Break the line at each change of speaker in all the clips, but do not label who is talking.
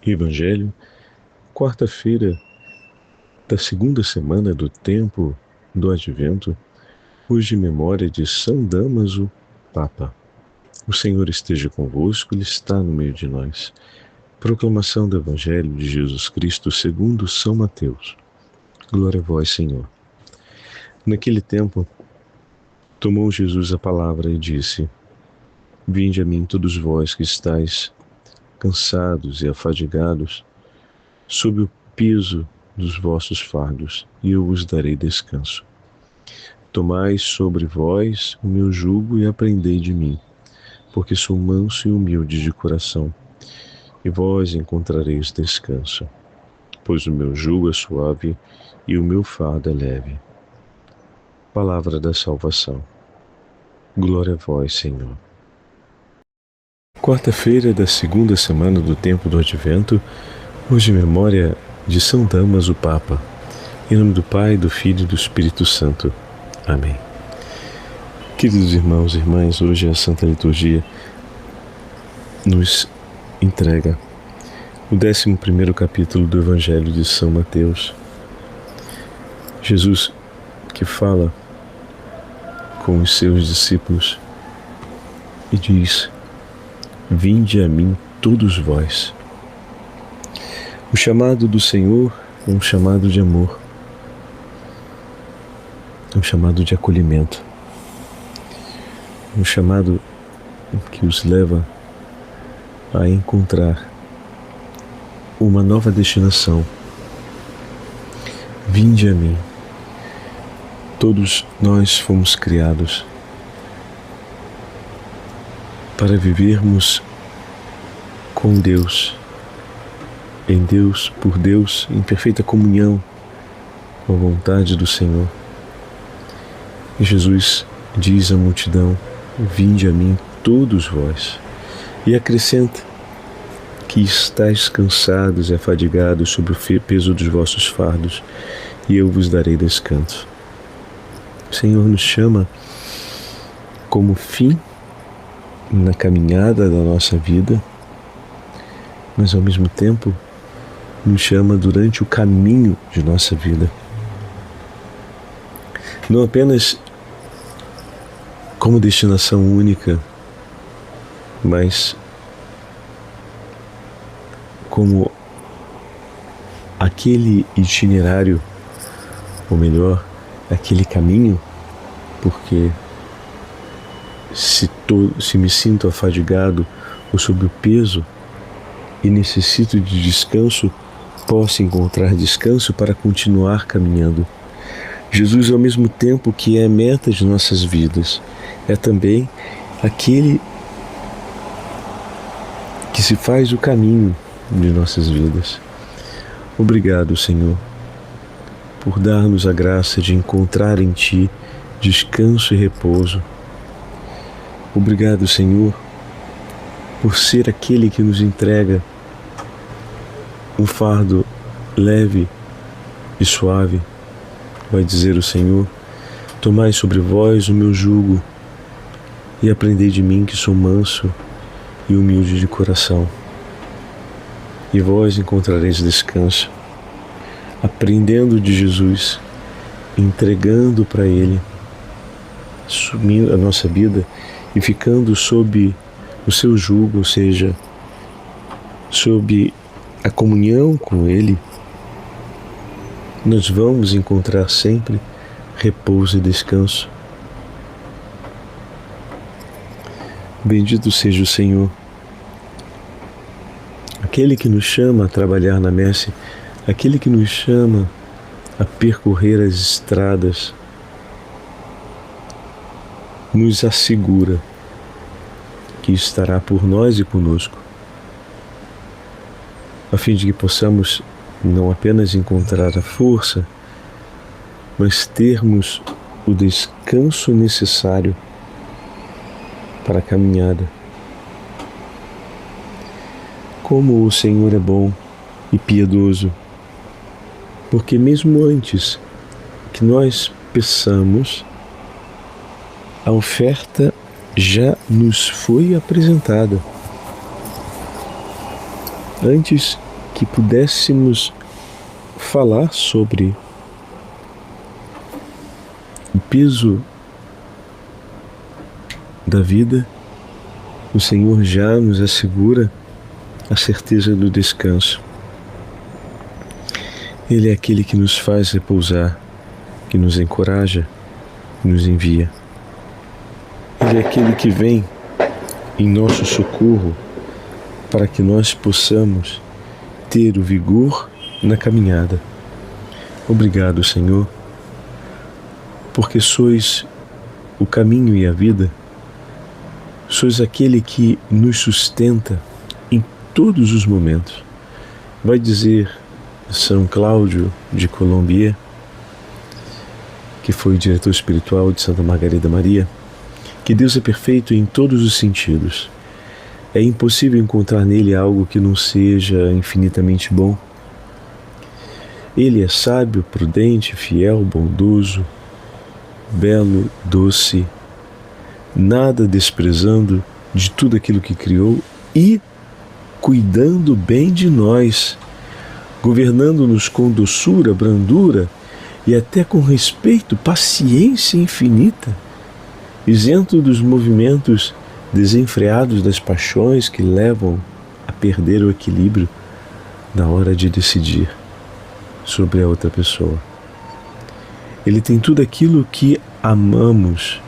Evangelho, quarta-feira da segunda semana do tempo do Advento, hoje memória de São Damaso, Papa. O Senhor esteja convosco, Ele está no meio de nós. Proclamação do Evangelho de Jesus Cristo segundo São Mateus. Glória a vós, Senhor. Naquele tempo, tomou Jesus a palavra e disse: Vinde a mim todos vós que estáis cansados e afadigados, sob o peso dos vossos fardos, e eu vos darei descanso. Tomai sobre vós o meu jugo e aprendei de mim, porque sou manso e humilde de coração, e vós encontrareis descanso, pois o meu jugo é suave e o meu fardo é leve. Palavra da salvação. Glória a vós, Senhor. Quarta-feira da segunda semana do tempo do Advento, hoje memória de São Damaso, Papa. Em nome do Pai, do Filho e do Espírito Santo. Amém. Queridos irmãos e irmãs, hoje a Santa Liturgia nos entrega o 11º capítulo do Evangelho de São Mateus. Jesus que fala com os seus discípulos e diz: Vinde a mim todos vós. O chamado do Senhor é um chamado de amor, é um chamado de acolhimento, um chamado que os leva a encontrar uma nova destinação. Vinde a mim. Todos nós fomos criados para vivermos com Deus, em Deus, por Deus, em perfeita comunhão com a vontade do Senhor. E Jesus diz à multidão: Vinde a mim todos vós, e acrescenta que estáis cansados e afadigados sob o peso dos vossos fardos, e eu vos darei descanso. O Senhor nos chama como fim na caminhada da nossa vida, mas ao mesmo tempo nos chama durante o caminho de nossa vida. Não apenas como destinação única, mas como aquele itinerário, ou melhor, aquele caminho, porque se me sinto afadigado ou sob o peso e necessito de descanso, posso encontrar descanso para continuar caminhando. Jesus, ao mesmo tempo que é a meta de nossas vidas, é também aquele que se faz o caminho de nossas vidas. Obrigado, Senhor, por dar-nos a graça de encontrar em Ti descanso e repouso. Obrigado, Senhor, por ser aquele que nos entrega um fardo leve e suave. Vai dizer o Senhor: Tomai sobre vós o meu jugo e aprendei de mim, que sou manso e humilde de coração, e vós encontrareis descanso. Aprendendo de Jesus, entregando para Ele, assumindo a nossa vida e ficando sob o seu jugo, ou seja, sob a comunhão com Ele, nós vamos encontrar sempre repouso e descanso. Bendito seja o Senhor, aquele que nos chama a trabalhar na messe, aquele que nos chama a percorrer as estradas, nos assegura que estará por nós e conosco, a fim de que possamos não apenas encontrar a força, mas termos o descanso necessário para a caminhada. Como o Senhor é bom e piedoso, porque mesmo antes que nós peçamos, a oferta já nos foi apresentada. Antes que pudéssemos falar sobre o peso da vida, o Senhor já nos assegura a certeza do descanso. Ele é aquele que nos faz repousar, que nos encoraja, nos envia. Ele é aquele que vem em nosso socorro para que nós possamos ter o vigor na caminhada. Obrigado, Senhor, porque sois o caminho e a vida, sois aquele que nos sustenta em todos os momentos. Vai dizer São Cláudio de Colombier, que foi o diretor espiritual de Santa Margarida Maria, que Deus é perfeito em todos os sentidos. É impossível encontrar nele algo que não seja infinitamente bom. Ele é sábio, prudente, fiel, bondoso, belo, doce, nada desprezando de tudo aquilo que criou e cuidando bem de nós, governando-nos com doçura, brandura e até com respeito, paciência infinita, isento dos movimentos desenfreados das paixões que levam a perder o equilíbrio na hora de decidir sobre a outra pessoa. Ele tem tudo aquilo que amamos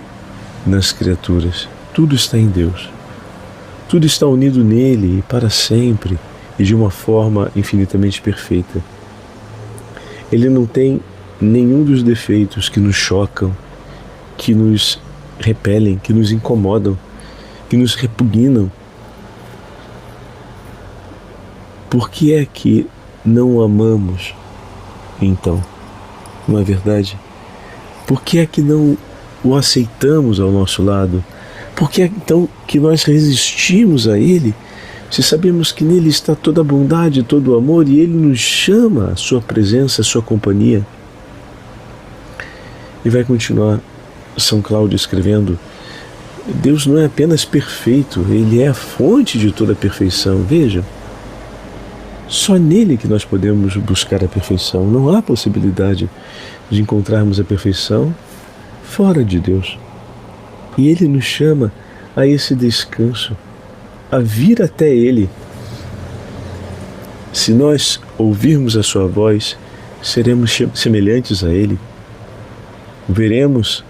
nas criaturas. Tudo está em Deus. Tudo está unido nele para sempre e de uma forma infinitamente perfeita. Ele não tem nenhum dos defeitos que nos chocam, que nos repelem, que nos incomodam, que nos repugnam. Por que é que não amamos, então? Não é verdade? Por que é que não o aceitamos ao nosso lado? Por que é então que nós resistimos a Ele, se sabemos que nele está toda a bondade, todo o amor, e Ele nos chama à sua presença, à sua companhia? E vai continuar São Cláudio escrevendo: Deus não é apenas perfeito, Ele é a fonte de toda a perfeição. Veja, só nele que nós podemos buscar a perfeição. Não há possibilidade de encontrarmos a perfeição fora de Deus. E Ele nos chama a esse descanso, a vir até Ele. Se nós ouvirmos a sua voz, seremos semelhantes a Ele. Veremos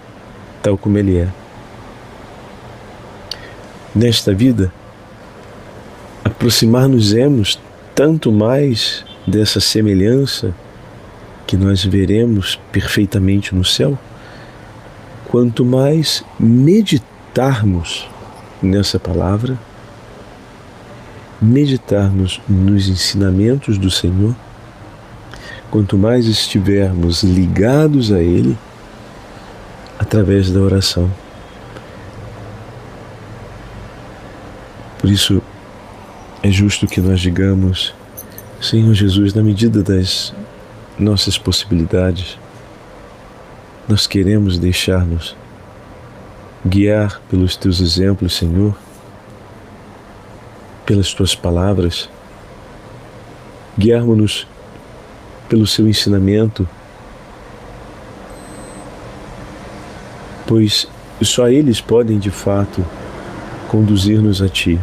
tal como Ele é. Nesta vida, aproximar-nos-emos tanto mais dessa semelhança que nós veremos perfeitamente no céu, quanto mais meditarmos nessa palavra, meditarmos nos ensinamentos do Senhor, quanto mais estivermos ligados a Ele através da oração. Por isso, é justo que nós digamos: Senhor Jesus, na medida das nossas possibilidades, nós queremos deixar-nos guiar pelos Teus exemplos, Senhor, pelas Tuas palavras, guiarmos-nos pelo Seu ensinamento, pois só eles podem, de fato, conduzir-nos a Ti.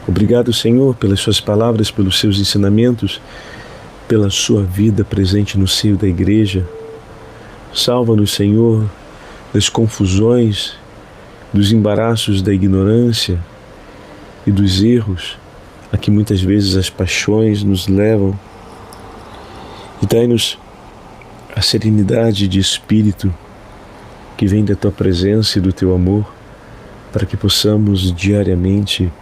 Obrigado, Senhor, pelas Suas palavras, pelos Seus ensinamentos, pela Sua vida presente no seio da Igreja. Salva-nos, Senhor, das confusões, dos embaraços da ignorância e dos erros a que muitas vezes as paixões nos levam. E dai-nos a serenidade de espírito que vem da Tua presença e do Teu amor, para que possamos diariamente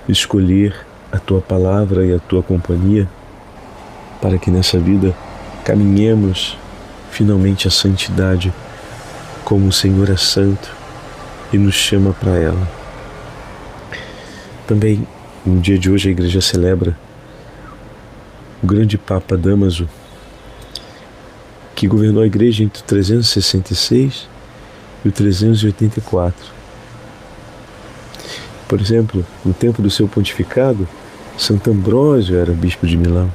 escolher a Tua palavra e a Tua companhia, para que nessa vida caminhemos finalmente a santidade, como o Senhor é santo e nos chama para ela. Também, no dia de hoje, a Igreja celebra o grande Papa Dámaso, que governou a Igreja entre o 366 e o 384. Por exemplo, no tempo do seu pontificado, Santo Ambrósio era bispo de Milão.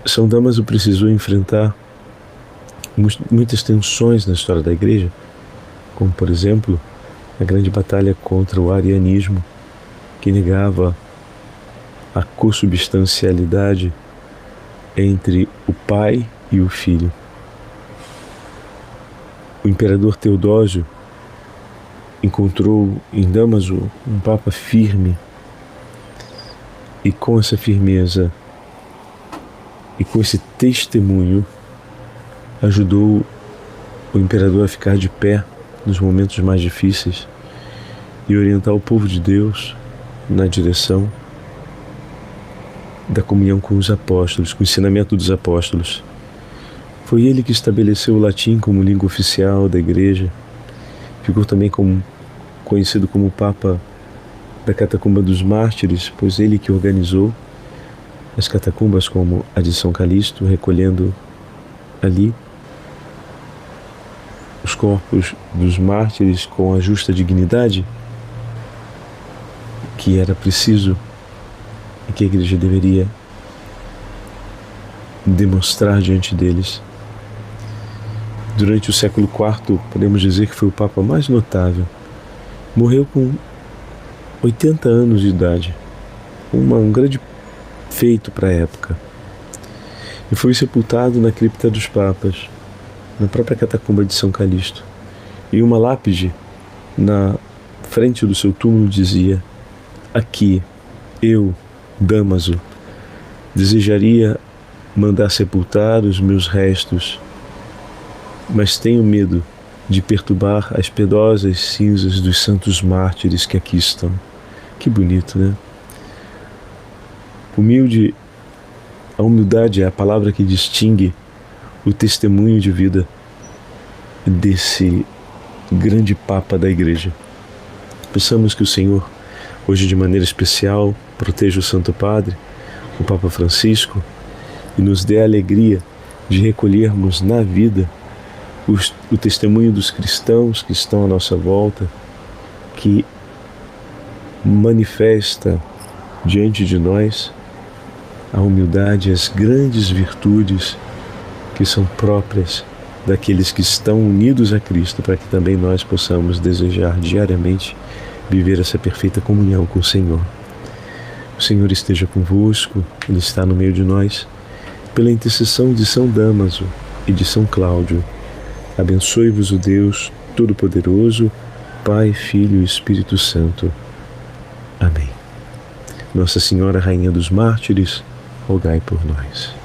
São Damaso precisou enfrentar muitas tensões na história da Igreja, como, por exemplo, a grande batalha contra o arianismo, que negava a consubstancialidade entre o Pai e o Filho. O imperador Teodósio encontrou em Damaso um Papa firme, e com essa firmeza e com esse testemunho ajudou o imperador a ficar de pé nos momentos mais difíceis e orientar o povo de Deus na direção da comunhão com os apóstolos, com o ensinamento dos apóstolos. Foi ele que estabeleceu o latim como língua oficial da Igreja. Ficou também conhecido como Papa da Catacumba dos Mártires, pois ele que organizou as catacumbas como a de São Calixto, recolhendo ali os corpos dos mártires com a justa dignidade que era preciso e que a Igreja deveria demonstrar diante deles. Durante o século IV, podemos dizer que foi o Papa mais notável. Morreu com 80 anos de idade, um grande feito para a época. E foi sepultado na cripta dos Papas, na própria catacumba de São Calixto. E uma lápide na frente do seu túmulo dizia: aqui, eu, Damaso, desejaria mandar sepultar os meus restos, mas tenho medo de perturbar as pedosas cinzas dos santos mártires que aqui estão. Que bonito, né? A humildade é a palavra que distingue o testemunho de vida desse grande Papa da Igreja. Pensamos que o Senhor, hoje de maneira especial, proteja o Santo Padre, o Papa Francisco, e nos dê a alegria de recolhermos na vida o testemunho dos cristãos que estão à nossa volta, que manifesta diante de nós a humildade e as grandes virtudes que são próprias daqueles que estão unidos a Cristo, para que também nós possamos desejar diariamente viver essa perfeita comunhão com o Senhor. O Senhor esteja convosco, Ele está no meio de nós. Pela intercessão de São Damaso e de São Cláudio, abençoe-vos o Deus Todo-Poderoso, Pai, Filho e Espírito Santo. Amém. Nossa Senhora, Rainha dos Mártires, rogai por nós.